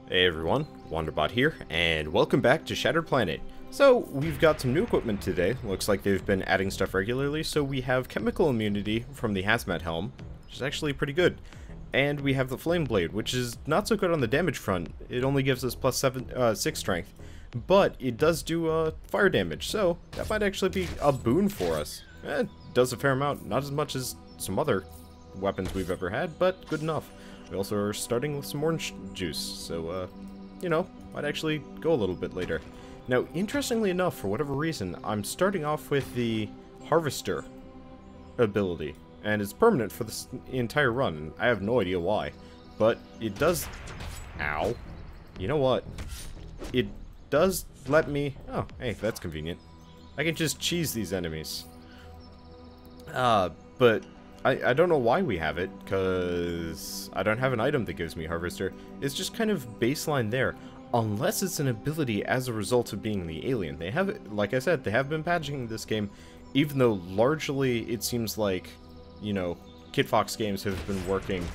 Hey everyone, Wanderbot here, and welcome back to Shattered Planet. So, we've got some new equipment today. Looks like they've been adding stuff regularly, so we have chemical immunity from the hazmat helm, which is actually pretty good. And we have the flame blade, which is not so good on the damage front. It only gives us plus 6 strength, but it does do fire damage, so that might actually be a boon for us. It does a fair amount, not as much as some other weapons we've ever had, but good enough. We also are starting with some orange juice, so, you know, might actually go a little bit later. Now, interestingly enough, for whatever reason, I'm starting off with the Harvester ability, and it's permanent for this entire run. I have no idea why, but it does... Ow. You know what? It does let me... Oh, hey, that's convenient. I can just cheese these enemies. But... I don't know why we have it, because I don't have an item that gives me Harvester. It's just kind of baseline there, unless it's an ability as a result of being the alien. They have, like I said, they have been patching this game, even though largely it seems like, you know, Kid Fox games have been working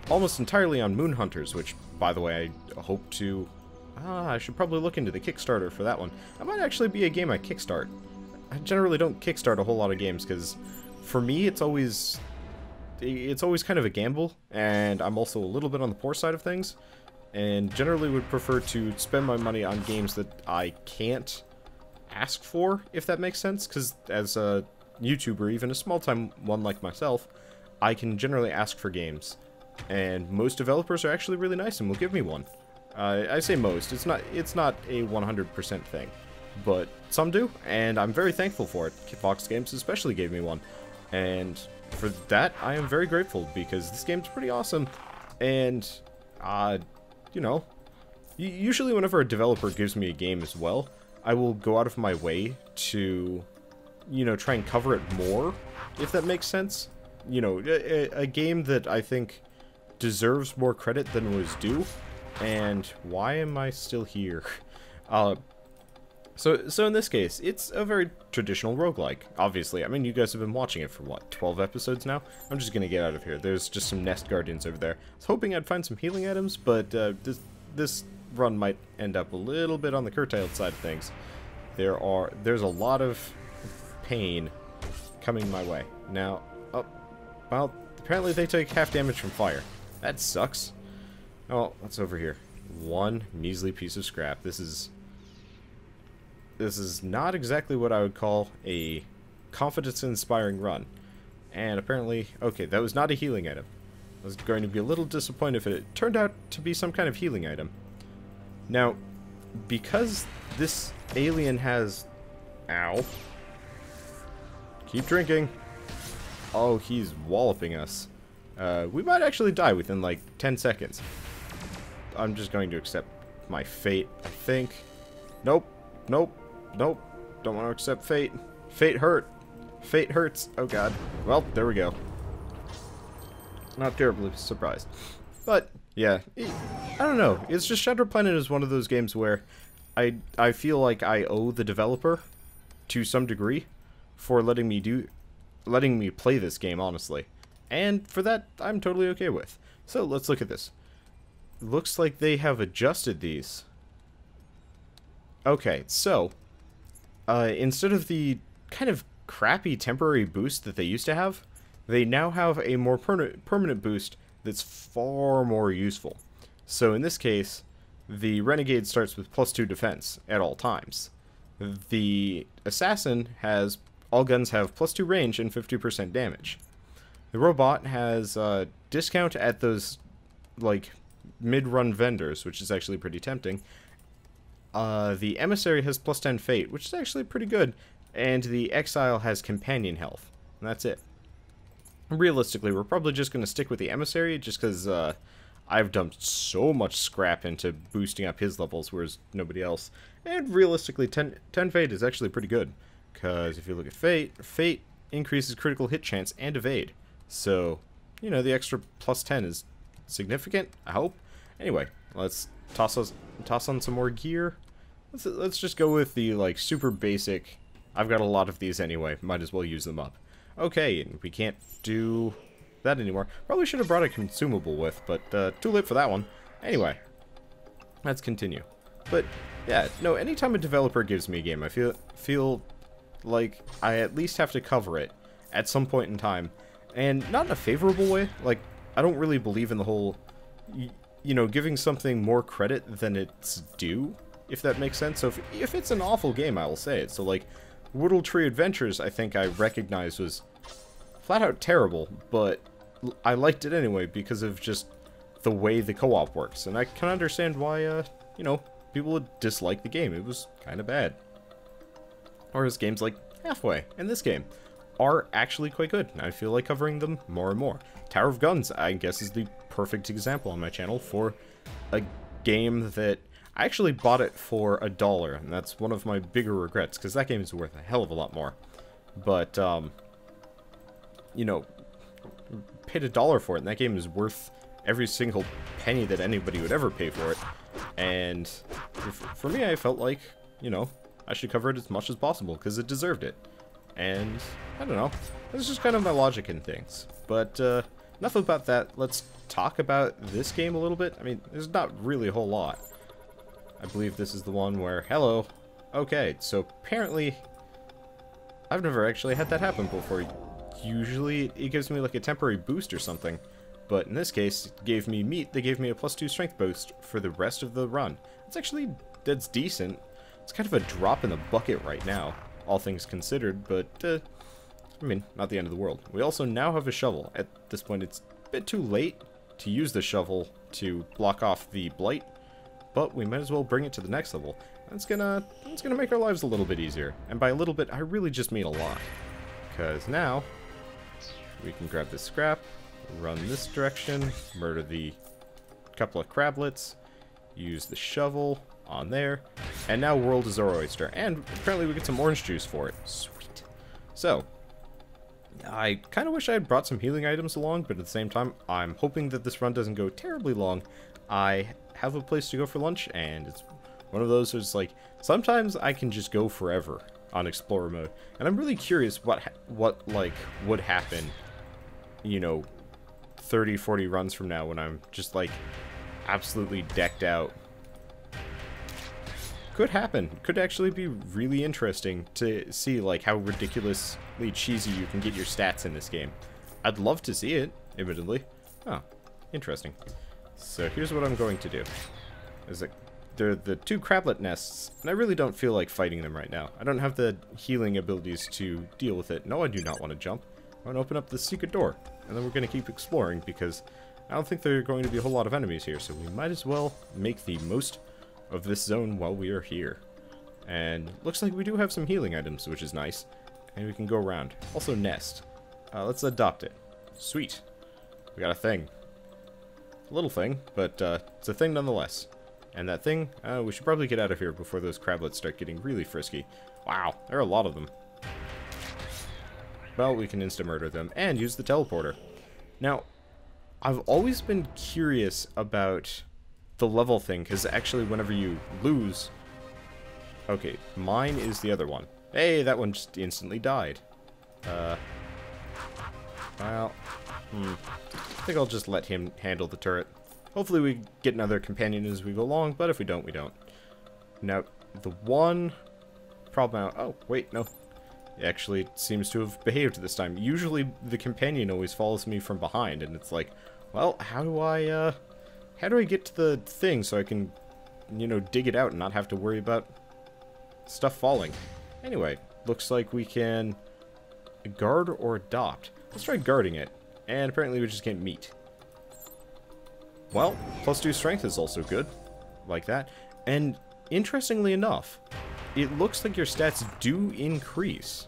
almost entirely on Moon Hunters, which, by the way, I hope to... I should probably look into the Kickstarter for that one. That might actually be a game I kickstart. I generally don't kickstart a whole lot of games, because for me, it's always kind of a gamble, and I'm also a little bit on the poor side of things, and generally would prefer to spend my money on games that I can't ask for, if that makes sense, because as a YouTuber, even a small-time one like myself, I can generally ask for games, and most developers are actually really nice and will give me one. I say most, it's not a 100% thing, but some do, and I'm very thankful for it. Kid Fox Games especially gave me one, and for that, I am very grateful, because this game's pretty awesome, and, you know, usually whenever a developer gives me a game as well, I will go out of my way to, you know, try and cover it more, if that makes sense. You know, a game that I think deserves more credit than was due, and why am I still here? So in this case, it's a very traditional roguelike, obviously. I mean, you guys have been watching it for, what, 12 episodes now? I'm just gonna get out of here. There's just some nest guardians over there. I was hoping I'd find some healing items, but this run might end up a little bit on the curtailed side of things. There's a lot of pain coming my way. Now, oh, well, apparently they take half damage from fire. That sucks. Oh, what's over here? One measly piece of scrap. This is not exactly what I would call a confidence-inspiring run. And apparently, okay, that was not a healing item. I was going to be a little disappointed if it turned out to be some kind of healing item. Now, because this alien has... Ow. Keep drinking. Oh, he's walloping us. We might actually die within, like, 10 seconds. I'm just going to accept my fate, I think. Nope. Nope. Nope. Don't want to accept fate. Fate hurt. Fate hurts. Oh god. Well, there we go. Not terribly surprised. But, yeah. I don't know. It's just Shattered Planet is one of those games where I feel like I owe the developer, to some degree, for letting me play this game, honestly. And for that, I'm totally okay with. So, let's look at this. Looks like they have adjusted these. Okay, so, instead of the kind of crappy temporary boost that they used to have, they now have a more permanent boost that's far more useful. So in this case, the Renegade starts with +2 defense at all times. The Assassin has, all guns have +2 range and 50% damage. The Robot has a discount at those, like, mid-run vendors, which is actually pretty tempting. The Emissary has +10 fate, which is actually pretty good, and the Exile has companion health, and that's it. Realistically, we're probably just going to stick with the Emissary, just because I've dumped so much scrap into boosting up his levels, whereas nobody else. And realistically, 10 fate is actually pretty good, because if you look at fate increases critical hit chance and evade. So, you know, the extra +10 is significant, I hope. Anyway, let's toss on some more gear. Let's just go with the, like, super basic. I've got a lot of these anyway. Might as well use them up. Okay, and we can't do that anymore. Probably should have brought a consumable with, but too late for that one. Anyway, Let's continue. But yeah, no, anytime a developer gives me a game, I feel like I at least have to cover it at some point in time, and not in a favorable way. Like, I don't really believe in the whole, you know, giving something more credit than it's due, if that makes sense. So if it's an awful game, I will say it. So like, Woodle Tree Adventures, I think I recognized was flat out terrible, but I liked it anyway because of just the way the co-op works, and I can understand why, you know, people would dislike the game. It was kind of bad. Whereas games like Halfway and this game are actually quite good, and I feel like covering them more and more. Tower of Guns, I guess, is the perfect example on my channel for a game that I actually bought it for $1, and that's one of my bigger regrets, because that game is worth a hell of a lot more. But, you know, paid $1 for it, and that game is worth every single penny that anybody would ever pay for it. And for me, I felt like, you know, I should cover it as much as possible, because it deserved it. And, I don't know, that's just kind of my logic in things. But, enough about that. Let's talk about this game a little bit. I mean, there's not really a whole lot. I believe this is the one where, hello. Okay, so apparently, I've never actually had that happen before. Usually, it gives me like a temporary boost or something. But in this case, it gave me meat. They gave me a +2 strength boost for the rest of the run. That's decent. It's kind of a drop in the bucket right now, all things considered, but, I mean, not the end of the world. We also now have a shovel. At this point, it's a bit too late to use the shovel to block off the blight, but we might as well bring it to the next level. That's gonna make our lives a little bit easier. And by a little bit, I really just mean a lot. Because now, we can grab this scrap, run this direction, murder the couple of crablets, use the shovel on there, and now world is our oyster. And apparently we get some orange juice for it. Sweet. So, I kind of wish I had brought some healing items along, but at the same time, I'm hoping that this run doesn't go terribly long. I have a place to go for lunch, and it's one of those that's like, sometimes I can just go forever on Explorer mode. And I'm really curious what like, would happen, you know, 30, 40 runs from now when I'm just, like, absolutely decked out. Could happen. Could actually be really interesting to see, like, how ridiculously cheesy you can get your stats in this game. I'd love to see it, admittedly. Oh, interesting. So here's what I'm going to do. They're the 2 crablet nests, and I really don't feel like fighting them right now. I don't have the healing abilities to deal with it. No, I do not want to jump. I want to open up the secret door, and then we're going to keep exploring, because I don't think there are going to be a whole lot of enemies here, so we might as well make the most of this zone while we are here. And looks like we do have some healing items, which is nice, and we can go around. Also, nest. Let's adopt it. Sweet. We got a thing. A little thing, but it's a thing nonetheless. And that thing, we should probably get out of here before those crablets start getting really frisky. Wow, there are a lot of them. Well, we can insta-murder them and use the teleporter. Now, I've always been curious about the level thing, because actually whenever you lose... Okay, mine is the other one. Hey, that one just instantly died. Well, I think I'll just let him handle the turret. Hopefully we get another companion as we go along, but if we don't, we don't. Now, the one problem out... Oh, wait, no. It actually seems to have behaved this time. Usually the companion always follows me from behind, and it's like, well, how do I get to the thing so I can, you know, dig it out and not have to worry about stuff falling? Anyway, looks like we can guard or adopt. Let's try guarding it, and apparently we just can't meet. Well, +2 strength is also good, like that. And interestingly enough, it looks like your stats do increase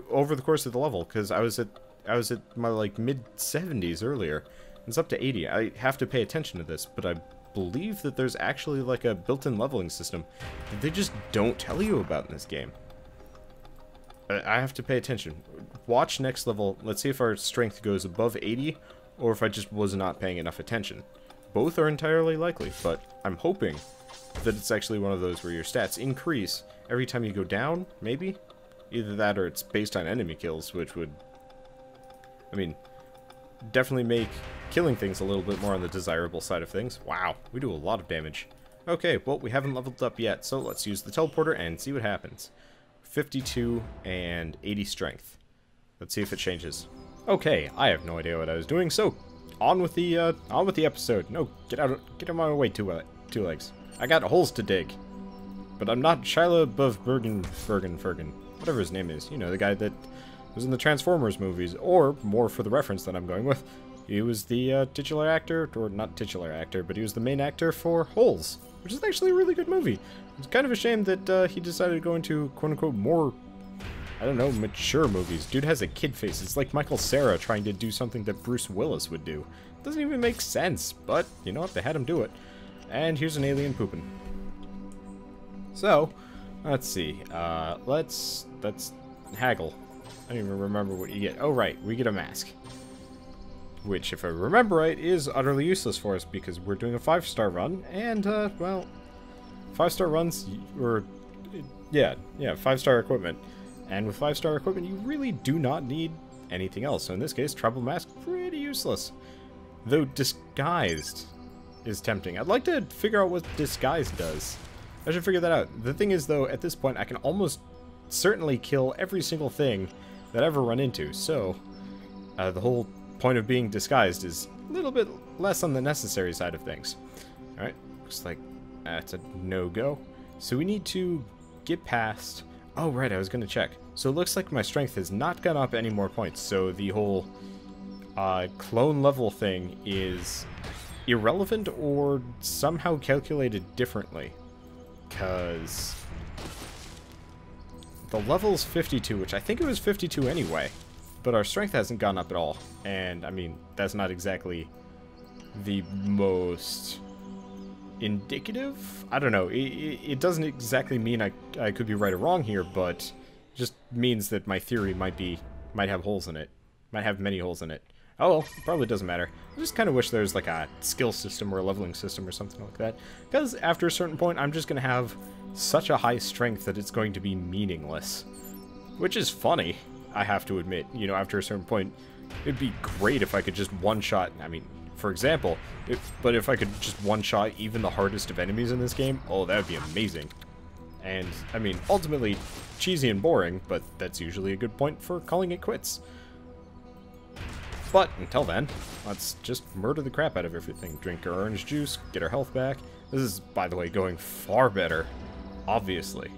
over the course of the level, because I was at my like mid-70s earlier. It's up to 80. I have to pay attention to this, but I believe that there's actually like a built-in leveling system that they just don't tell you about in this game. I have to pay attention. Watch next level. Let's see if our strength goes above 80, or if I just was not paying enough attention. Both are entirely likely, but I'm hoping that it's actually one of those where your stats increase every time you go down, maybe? Either that or it's based on enemy kills, which would... I mean, definitely make killing things a little bit more on the desirable side of things. Wow, we do a lot of damage. Okay, well, we haven't leveled up yet, so let's use the teleporter and see what happens. 52 and 80 strength. Let's see if it changes. Okay, I have no idea what I was doing, so on with the episode. No, get out of my way, two legs. I got holes to dig. But I'm not Shia Bergen, whatever his name is. You know, the guy that was in the Transformers movies, or more for the reference that I'm going with. He was the titular actor, or not titular actor, but he was the main actor for Holes, which is actually a really good movie. It's kind of a shame that he decided to go into, quote-unquote, more, I don't know, mature movies. Dude has a kid face. It's like Michael Cera trying to do something that Bruce Willis would do. It doesn't even make sense, but you know what? They had him do it. And here's an alien pooping. So, let's see. Let's haggle. I don't even remember what you get. Oh, right. We get a mask. Which, if I remember right, is utterly useless for us because we're doing a 5-star run. And, well, 5-star runs were... Yeah, 5-star equipment. And with 5-star equipment, you really do not need anything else. So in this case, Tribal Mask, pretty useless. Though Disguised is tempting. I'd like to figure out what Disguised does. I should figure that out. The thing is, though, at this point, I can almost certainly kill every single thing that I ever run into. So, the whole point of being disguised is a little bit less on the necessary side of things. Alright, looks like that's a no-go. So we need to get past... Oh, right, I was going to check. So it looks like my strength has not gone up any more points. So the whole clone level thing is irrelevant or somehow calculated differently. Because the level's 52, which I think it was 52 anyway. But our strength hasn't gone up at all. And, I mean, that's not exactly the most indicative? I don't know. It doesn't exactly mean I could be right or wrong here, but just means that my theory might have holes in it. Might have many holes in it. Oh well, probably doesn't matter. I just kind of wish there's like a skill system or a leveling system or something like that. Because after a certain point, I'm just going to have such a high strength that it's going to be meaningless. Which is funny, I have to admit. You know, after a certain point, it'd be great if I could just one-shot, I mean, for example, if I could just one-shot even the hardest of enemies in this game, oh, that would be amazing. And, I mean, ultimately, cheesy and boring, but that's usually a good point for calling it quits. But, until then, let's just murder the crap out of everything. Drink our orange juice, get our health back. This is, by the way, going far better, obviously.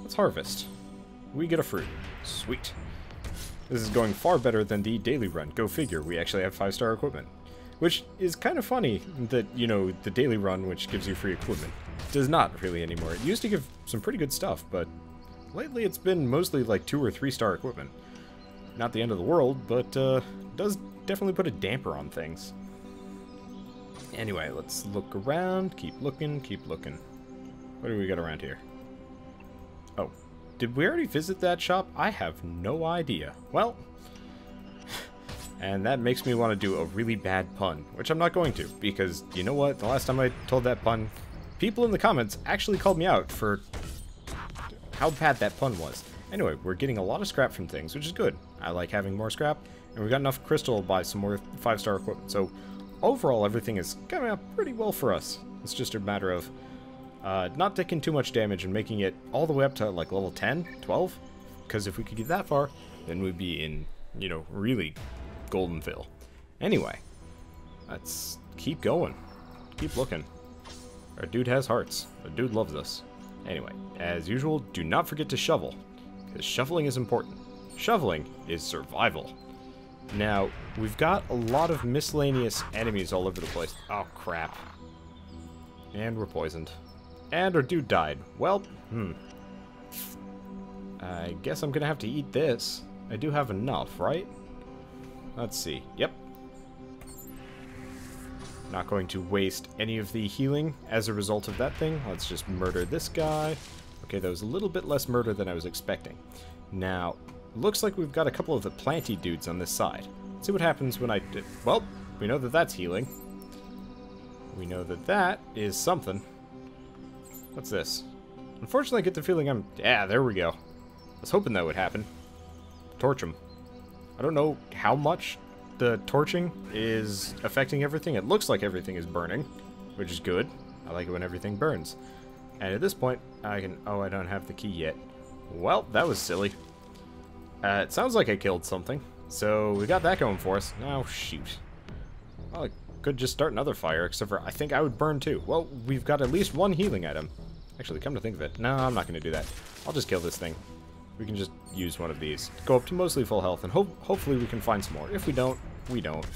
Let's harvest. We get a fruit. Sweet. This is going far better than the daily run. Go figure, we actually have 5-star equipment. Which is kind of funny that, you know, the daily run, which gives you free equipment, does not really anymore. It used to give some pretty good stuff, but lately it's been mostly like 2- or 3-star equipment. Not the end of the world, but does definitely put a damper on things. Anyway, let's look around, keep looking, keep looking. What do we got around here? Oh, did we already visit that shop? I have no idea. Well... And that makes me want to do a really bad pun, which I'm not going to, because, you know what, the last time I told that pun, people in the comments actually called me out for how bad that pun was. Anyway, we're getting a lot of scrap from things, which is good. I like having more scrap, and we've got enough crystal to buy some more 5-star equipment. So, overall, everything is coming out pretty well for us. It's just a matter of not taking too much damage and making it all the way up to, like, level 10, 12, because if we could get that far, then we'd be in, you know, really... Goldenville. Anyway, let's keep going. Keep looking. Our dude has hearts. Our dude loves us. Anyway, as usual, do not forget to shovel, because shoveling is important. Shoveling is survival. Now, we've got a lot of miscellaneous enemies all over the place. Oh, crap. And we're poisoned. And our dude died. Well, I guess I'm gonna have to eat this. I do have enough, right? Let's see. Yep. Not going to waste any of the healing as a result of that thing. Let's just murder this guy. Okay, that was a little bit less murder than I was expecting. Now, looks like we've got a couple of the planty dudes on this side. Let's see what happens when I... Well, we know that that's healing. We know that that is something. What's this? Unfortunately, I get the feeling I'm... Yeah, there we go. I was hoping that would happen. Torch him. I don't know how much the torching is affecting everything. It looks like everything is burning, which is good. I like it when everything burns. And at this point, I can... Oh, I don't have the key yet. Well, that was silly. It sounds like I killed something. So we got that going for us. Oh, shoot. Well, I could just start another fire, except for I think I would burn too. Well, we've got at least one healing item. Actually, come to think of it. No, I'm not going to do that. I'll just kill this thing. We can just use one of these. Go up to mostly full health, and hopefully we can find some more. If we don't, we don't.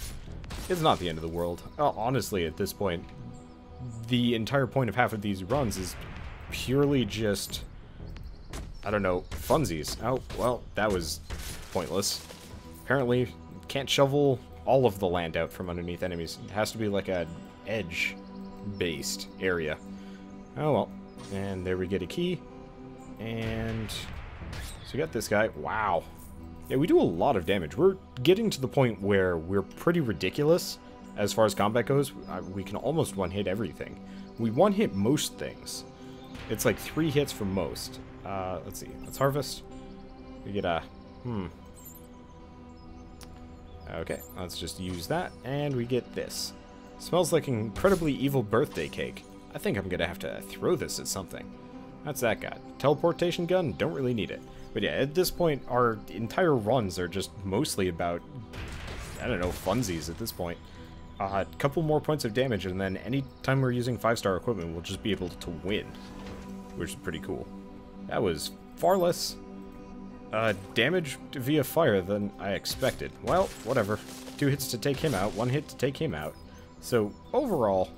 It's not the end of the world. Honestly, at this point, the entire point of half of these runs is purely just, I don't know, funsies. Oh, well, that was pointless. Apparently, can't shovel all of the land out from underneath enemies. It has to be like a edge-based area. Oh, well. And there we get a key. And... so we got this guy. Wow. Yeah, we do a lot of damage. We're getting to the point where we're pretty ridiculous as far as combat goes. We can almost one-hit everything. We one-hit most things. It's like 3 hits for most. Let's see. Let's harvest. We get a... Okay, let's just use that, and we get this. Smells like an incredibly evil birthday cake. I think I'm gonna have to throw this at something. That's that guy. Teleportation gun? Don't really need it. But yeah, at this point, our entire runs are just mostly about, I don't know, funsies at this point. A couple more points of damage, and then any time we're using 5-star equipment, we'll just be able to win. Which is pretty cool. That was far less damage via fire than I expected. Well, whatever. 2 hits to take him out, 1 hit to take him out. So, overall,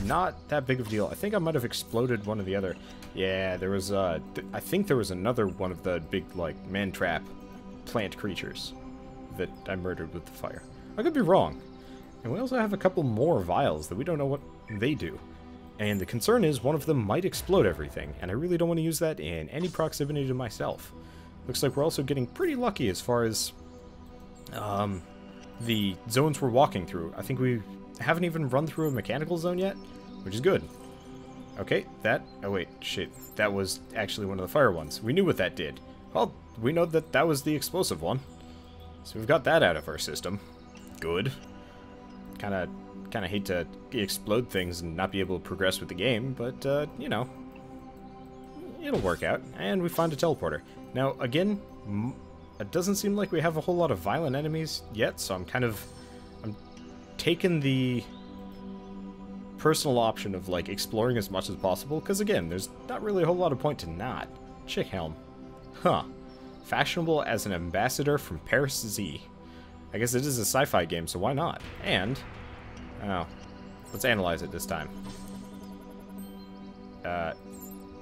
not that big of a deal. I think I might have exploded one or the other. Yeah, there was, I think there was another one of the big, like, man-trap plant creatures that I murdered with the fire. I could be wrong. And we also have a couple more vials that we don't know what they do. And the concern is one of them might explode everything, and I really don't want to use that in any proximity to myself. Looks like we're also getting pretty lucky as far as the zones we're walking through. I think we haven't even run through a mechanical zone yet, which is good. Okay, that... oh wait, shit. That was actually one of the fire ones. We knew what that did. Well, we know that that was the explosive one. So we've got that out of our system. Good. Kinda hate to explode things and not be able to progress with the game, but, you know, it'll work out. And we find a teleporter. Now, again, it doesn't seem like we have a whole lot of violent enemies yet, so I'm taking the personal option of, like, exploring as much as possible, because, again, there's not really a whole lot of point to not. Chick helm. Huh. Fashionable as an ambassador from Paris Z. I guess it is a sci-fi game, so why not? And... oh. Let's analyze it this time.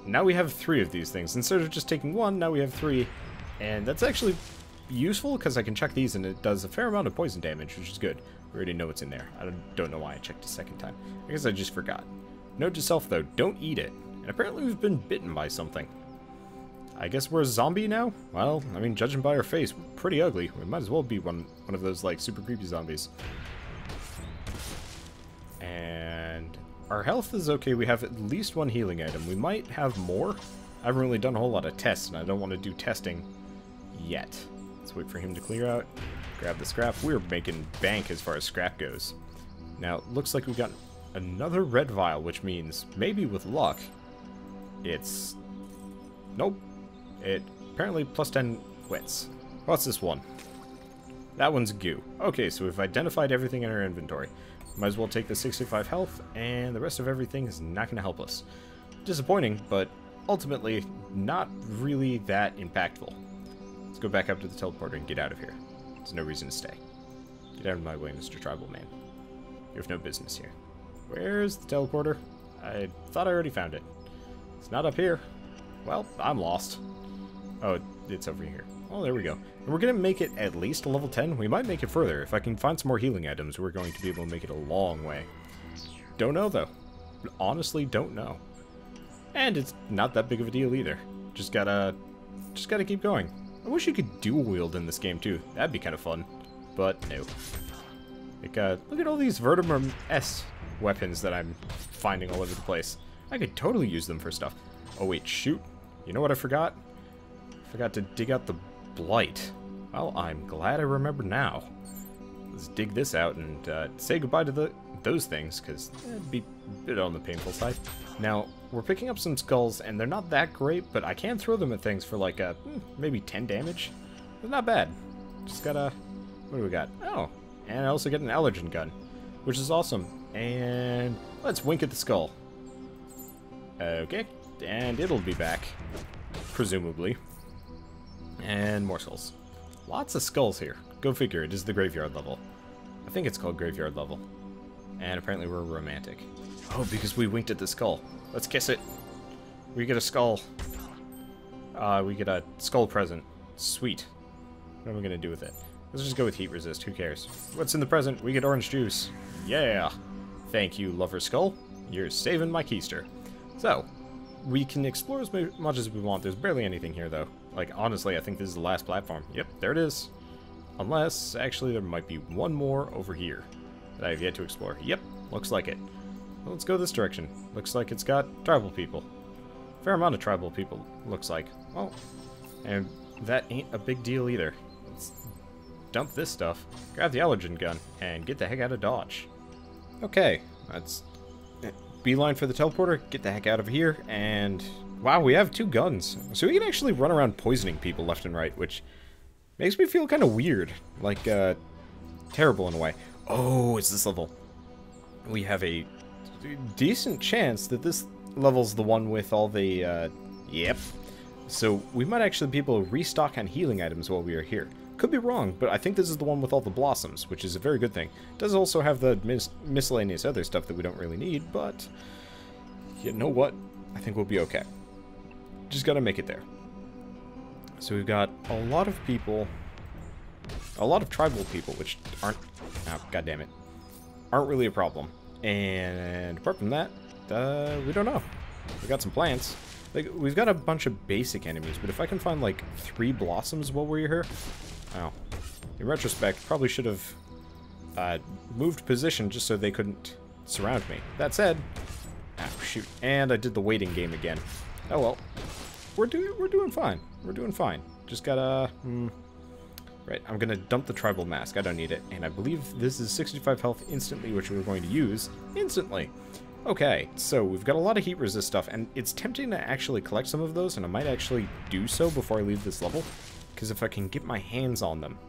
Now we have 3 of these things. Instead of just taking 1, now we have 3. And that's actually useful, because I can check these, and it does a fair amount of poison damage, which is good. We already know what's in there. I don't know why I checked a second time. I guess I just forgot. Note to self, though, don't eat it. And apparently we've been bitten by something. I guess we're a zombie now? Well, I mean, judging by our face, we're pretty ugly. We might as well be one of those, like, super creepy zombies. And our health is okay. We have at least 1 healing item. We might have more. I haven't really done a whole lot of tests, and I don't want to do testing yet. Let's wait for him to clear out. Grab the scrap. We're making bank as far as scrap goes. Now, looks like we got another red vial, which means, maybe with luck, it's... nope. It apparently plus 10 wits. What's this one? That one's goo. Okay, so we've identified everything in our inventory. Might as well take the 65 health, and the rest of everything is not going to help us. Disappointing, but ultimately not really that impactful. Let's go back up to the teleporter and get out of here. There's no reason to stay. Get out of my way, Mr. Tribal Man. You have no business here. Where's the teleporter? I thought I already found it. It's not up here. Well, I'm lost. Oh, it's over here. Oh, there we go. And we're going to make it at least a level 10. We might make it further. If I can find some more healing items, we're going to be able to make it a long way. Don't know, though. Honestly, don't know. And it's not that big of a deal, either. Just gotta keep going. I wish you could dual wield in this game, too. That'd be kind of fun. But, no. Like, look at all these Vertimer S weapons that I'm finding all over the place. I could totally use them for stuff. Oh, wait, shoot. You know what I forgot? I forgot to dig out the blight. Well, I'm glad I remember now. let's dig this out and say goodbye to those things, because it'd be a bit on the painful side. Now, we're picking up some skulls, and they're not that great, but I can throw them at things for like maybe 10 damage. It's not bad. Just gotta... What do we got? Oh, and I also get an allergen gun, which is awesome. And let's wink at the skull. Okay, and it'll be back, presumably. And more skulls. Lots of skulls here. Go figure, it is the graveyard level. I think it's called graveyard level. And apparently we're romantic. Oh, because we winked at the skull. Let's kiss it. We get a skull. We get a skull present. Sweet. What am I gonna do with it? Let's just go with heat resist, who cares? What's in the present? We get orange juice. Yeah! Thank you, Lover Skull. You're saving my keister. So, we can explore as much as we want. There's barely anything here, though. Like, honestly, I think this is the last platform. Yep, there it is. Unless, actually, there might be one more over here that I have yet to explore. Yep, looks like it. Well, let's go this direction. Looks like it's got tribal people. Fair amount of tribal people, looks like. Well, and that ain't a big deal either. Let's dump this stuff, grab the allergen gun, and get the heck out of Dodge. Okay, that's beeline for the teleporter, get the heck out of here, and wow, we have 2 guns. So we can actually run around poisoning people left and right, which makes me feel kind of weird, like, terrible in a way. Oh, it's this level. We have a decent chance that this level's the one with all the, yep. So we might actually be able to restock on healing items while we are here. Could be wrong, but I think this is the one with all the blossoms, which is a very good thing. It does also have the miscellaneous other stuff that we don't really need, but you know what? I think we'll be okay. Just gotta make it there. So we've got a lot of people, a lot of tribal people, which aren't, oh, god damn it, aren't really a problem. And apart from that, we don't know. We got some plants. Like, we've got a bunch of basic enemies, but if I can find like 3 blossoms while we're here, oh, in retrospect, probably should have moved position just so they couldn't surround me. That said, oh shoot, and I did the waiting game again. Oh well, we're doing fine. We're doing fine. Just gotta, right. I'm gonna dump the tribal mask. I don't need it, and I believe this is 65 health instantly, which we're going to use instantly. Okay, so we've got a lot of heat resist stuff, and it's tempting to actually collect some of those, and I might actually do so before I leave this level, because if I can get my hands on them,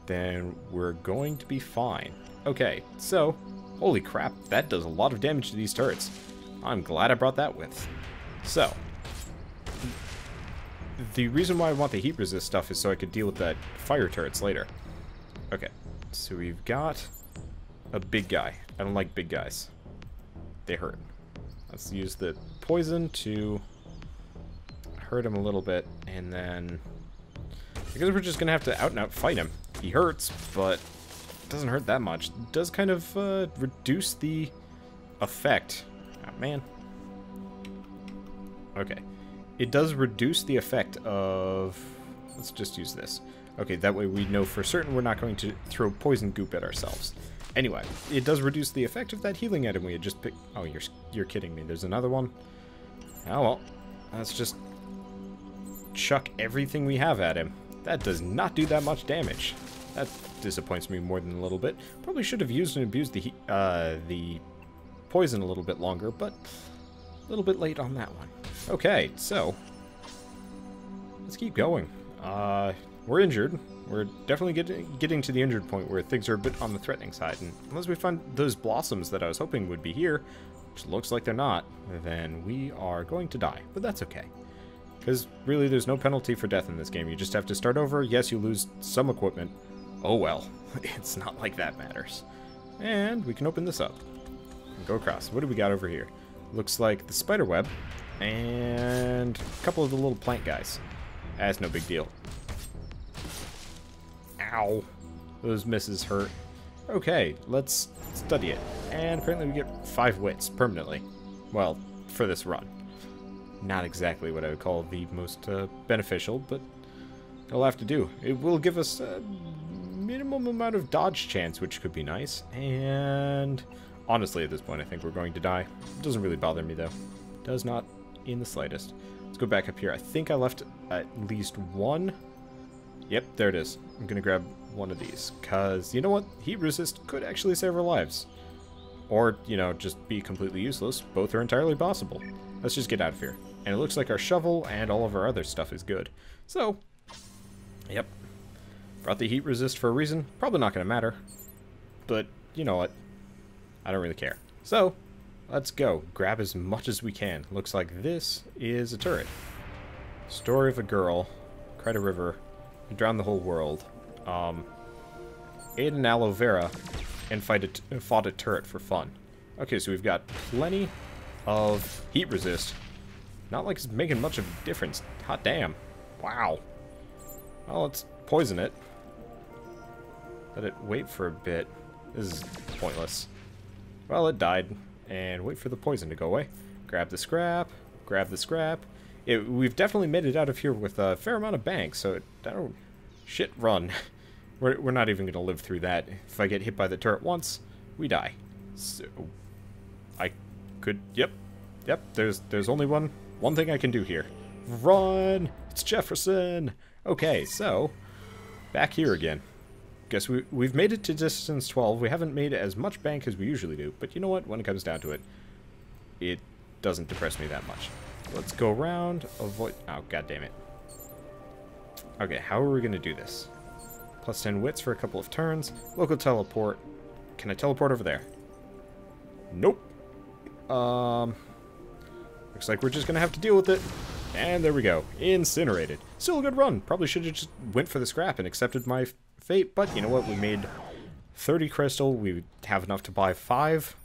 then we're going to be fine. Okay, so, holy crap, that does a lot of damage to these turrets. I'm glad I brought that with. So, the reason why I want the heat resist stuff is so I could deal with that fire turrets later. Okay, so we've got a big guy. I don't like big guys. They hurt. Let's use the poison to hurt him a little bit, and then I guess we're just gonna have to out and out fight him. He hurts, but it doesn't hurt that much. It does kind of reduce the effect. Oh man. Okay. It does reduce the effect of... Let's just use this. Okay, that way we know for certain we're not going to throw poison goop at ourselves. Anyway, it does reduce the effect of that healing item we had just picked. Oh, you're kidding me. There's another one. Oh well. Let's just chuck everything we have at him. That does not do that much damage. That disappoints me more than a little bit. Probably should have used and abused the poison a little bit longer, but a little bit late on that one. Okay, so let's keep going. We're injured. We're definitely getting to the injured point where things are a bit on the threatening side, and unless we find those blossoms that I was hoping would be here, which looks like they're not, then we are going to die. But that's okay. Because really there's no penalty for death in this game. You just have to start over. Yes, you lose some equipment. Oh well. It's not like that matters. And we can open this up and go across. What do we got over here? Looks like the spider web and a couple of the little plant guys. That's no big deal. Ow. Those misses hurt. Okay, let's study it. And apparently we get 5 wits permanently. Well, for this run. Not exactly what I would call the most beneficial, but it'll have to do. It will give us a minimum amount of dodge chance, which could be nice. And honestly, at this point, I think we're going to die. It doesn't really bother me, though. Does not in the slightest. Let's go back up here. I think I left at least one Yep, there it is. I'm gonna grab one of these, because, you know what? Heat resist could actually save our lives. Or, you know, just be completely useless. Both are entirely possible. Let's just get out of here. And it looks like our shovel and all of our other stuff is good. So, yep. Brought the heat resist for a reason. Probably not gonna matter. But, you know what? I don't really care. So, let's go. Grab as much as we can. Looks like this is a turret. Story of a girl. Cried a river. Drowned the whole world. Ate an aloe vera. And fought a turret for fun. Okay, so we've got plenty of heat resist. Not like it's making much of a difference. Hot damn. Wow. Well, let's poison it. Let it wait for a bit. This is pointless. Well, it died. And wait for the poison to go away. Grab the scrap. Grab the scrap. We've definitely made it out of here with a fair amount of bank, so shit, run. We're not even going to live through that. If I get hit by the turret once, we die. So, I could... Yep. There's only one thing I can do here. Run! It's Jefferson! Okay, so, back here again. Guess we've made it to distance 12. We haven't made as much bank as we usually do, but you know what? When it comes down to it, it doesn't depress me that much. Let's go around, avoid... Oh, god damn it. Okay, how are we going to do this? Plus 10 wits for a couple of turns. Local teleport. Can I teleport over there? Nope. Looks like we're just gonna have to deal with it. And there we go. Incinerated. Still a good run. Probably should have just went for the scrap and accepted my fate. But you know what? We made 30 crystal. We have enough to buy 5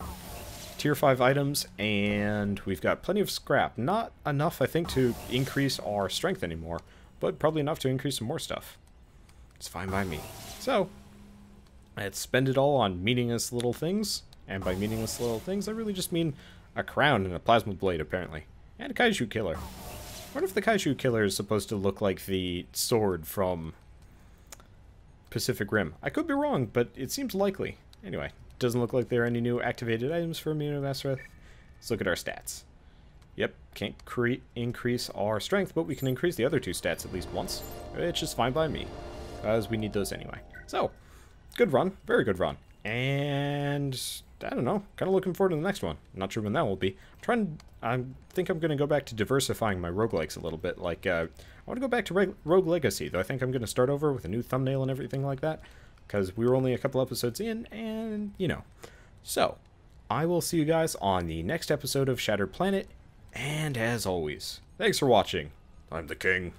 tier 5 items. And we've got plenty of scrap. Not enough, I think, to increase our strength anymore. But probably enough to increase some more stuff. It's fine by me. So, let's spend it all on meaningless little things. And by meaningless little things, I really just mean a crown and a plasma blade, apparently. And a kaiju killer. What if the kaiju killer is supposed to look like the sword from Pacific Rim? I could be wrong, but it seems likely. Anyway, doesn't look like there are any new activated items for Immunomastereth. Let's look at our stats. Yep, can't increase our strength, but we can increase the other 2 stats at least once. Which is fine by me, because we need those anyway. So, good run. Very good run. And I don't know. Kind of looking forward to the next one. Not sure when that will be. I think I'm going to go back to diversifying my roguelikes a little bit. Like, I want to go back to Rogue Legacy, though I think I'm going to start over with a new thumbnail and everything like that. Because we were only a couple episodes in, and, you know. So, I will see you guys on the next episode of Shattered Planet. And as always, thanks for watching. I'm the king.